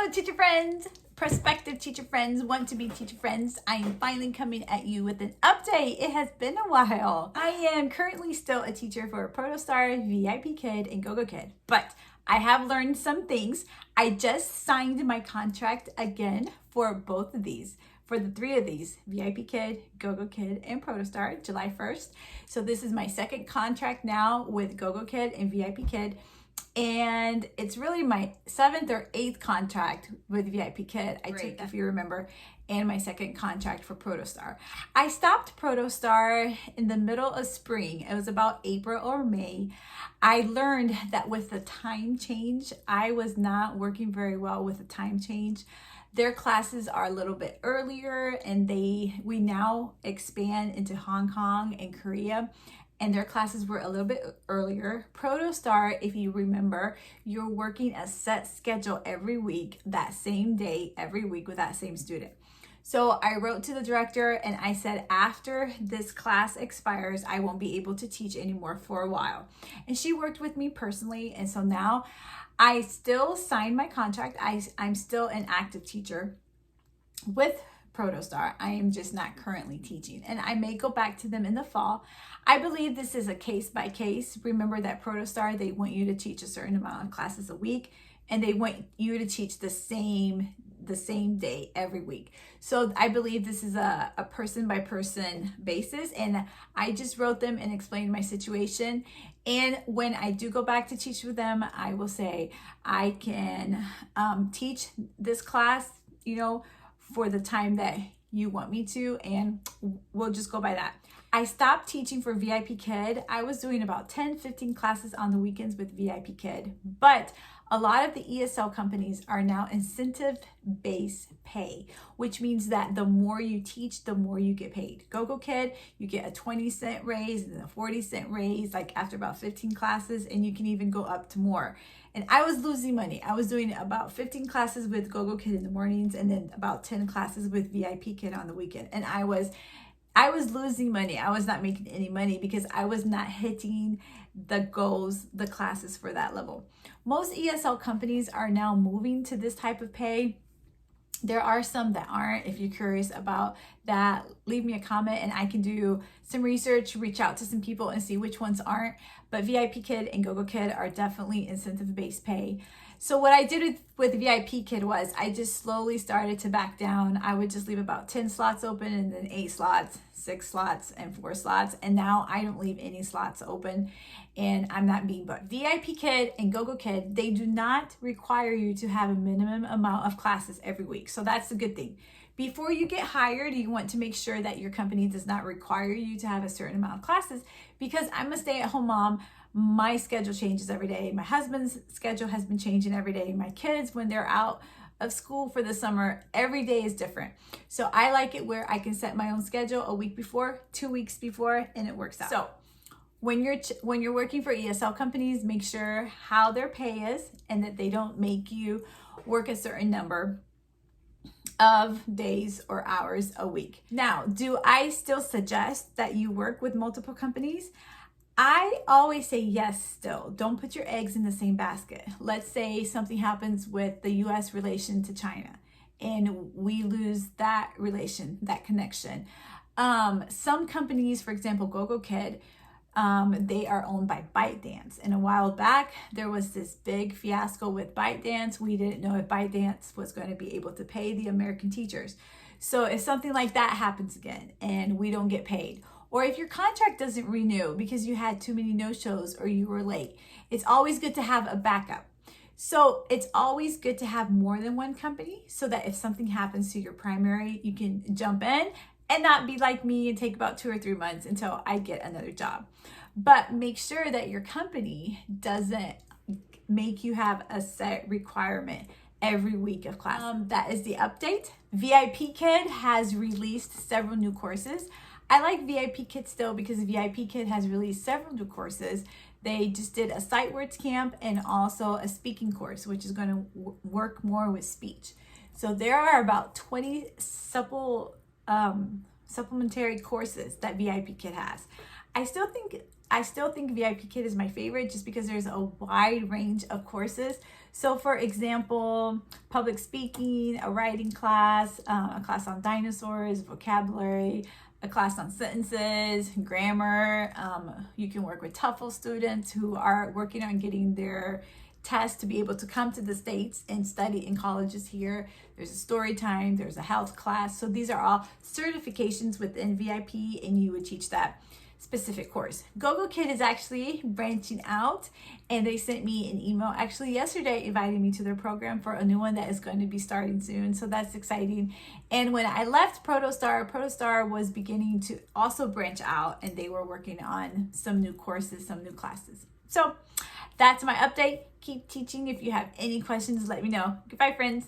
Hello, teacher friends, prospective teacher friends, want to be teacher friends. I am finally coming at you with an update. It has been a while. I am currently still a teacher for Protostar, VIPKID, and Gogokid, but I have learned some things. I just signed my contract again for both of these. For the three of these, VIPKID, Gogokid, and Protostar, July 1st. So this is my second contract now with Gogokid and VIPKID. And it's really my 7th or 8th contract with VIPKID, I took, if you remember, and my second contract for Protostar. I stopped Protostar in the middle of spring. It was about April or May. I learned that with the time change, I was not working very well with the time change. Their classes are a little bit earlier, and we now expand into Hong Kong and Korea, and their classes were a little bit earlier. Protostar, if you remember, you're working a set schedule every week, that same day, every week with that same student. So I wrote to the director and I said, after this class expires, I won't be able to teach anymore for a while. And she worked with me personally. And so now I still signed my contract. I'm still an active teacher with Protostar. I am just not currently teaching, and I may go back to them in the fall. I believe this is a case by case. Remember that Protostar, they want you to teach a certain amount of classes a week, and they want you to teach the same day every week. So I believe this is a person by person basis, and I just wrote them and explained my situation. And when I do go back to teach with them, I will say I can teach this class, for the time that you want me to, and we'll just go by that. I stopped teaching for VIPKID. I was doing about 10-15 classes on the weekends with VIPKID, but a lot of the ESL companies are now incentive-based pay, which means that the more you teach, the more you get paid. Gogokid, you get a 20-cent raise and a 40-cent raise, like after about 15 classes, and you can even go up to more. And I was losing money. I was doing about 15 classes with Gogokid in the mornings and then about 10 classes with VIPKID on the weekend. And I was losing money. I was not making any money because I was not hitting the goals, the classes for that level. Most ESL companies are now moving to this type of pay. There are some that aren't. If you're curious about that, leave me a comment and I can do some research, reach out to some people and see which ones aren't. But VIPKID and Gogokid are definitely incentive-based pay. So what I did with VIPKID was I just slowly started to back down. I would just leave about 10 slots open and then 8 slots, 6 slots, and 4 slots. And now I don't leave any slots open and I'm not being booked. VIPKID and Gogokid, they do not require you to have a minimum amount of classes every week. So that's a good thing. Before you get hired, you want to make sure that your company does not require you to have a certain amount of classes, because I'm a stay-at-home mom. My schedule changes every day. My husband's schedule has been changing every day. My kids, when they're out of school for the summer, every day is different. So I like it where I can set my own schedule a week before, 2 weeks before, and it works out. So when you're working for ESL companies, make sure how their pay is and that they don't make you work a certain number of days or hours a week. Now, do I still suggest that you work with multiple companies? I always say yes still. Don't put your eggs in the same basket. Let's say something happens with the US relation to China and we lose that relation, that connection. Some companies, for example, Gogokid, they are owned by ByteDance. And a while back, there was this big fiasco with ByteDance. We didn't know if ByteDance was going to be able to pay the American teachers. So if something like that happens again and we don't get paid, or if your contract doesn't renew because you had too many no-shows or you were late, it's always good to have a backup. So it's always good to have more than one company so that if something happens to your primary, you can jump in and not be like me and take about 2 or 3 months until I get another job. But make sure that your company doesn't make you have a set requirement every week of class. That is the update. VIPKID has released several new courses. I like VIPKID still because VIPKID has released several new courses. They just did a sight words camp and also a speaking course, which is going to work more with speech. So there are about 20 supplementary courses that VIPKID has. I still think I still think VIPKID is my favorite just because there's a wide range of courses. So for example, public speaking, a writing class, a class on dinosaurs, vocabulary, a class on sentences, grammar. You can work with TOEFL students who are working on getting their test to be able to come to the States and study in colleges here. There's a story time, there's a health class. So these are all certifications within VIP, and you would teach that specific course. Gogokid is actually branching out, and they sent me an email actually yesterday inviting me to their program for a new one that is going to be starting soon. So that's exciting. And when I left Protostar was beginning to also branch out, and they were working on some new courses, some new classes. So that's my update. Keep teaching. If you have any questions, let me know. Goodbye, friends.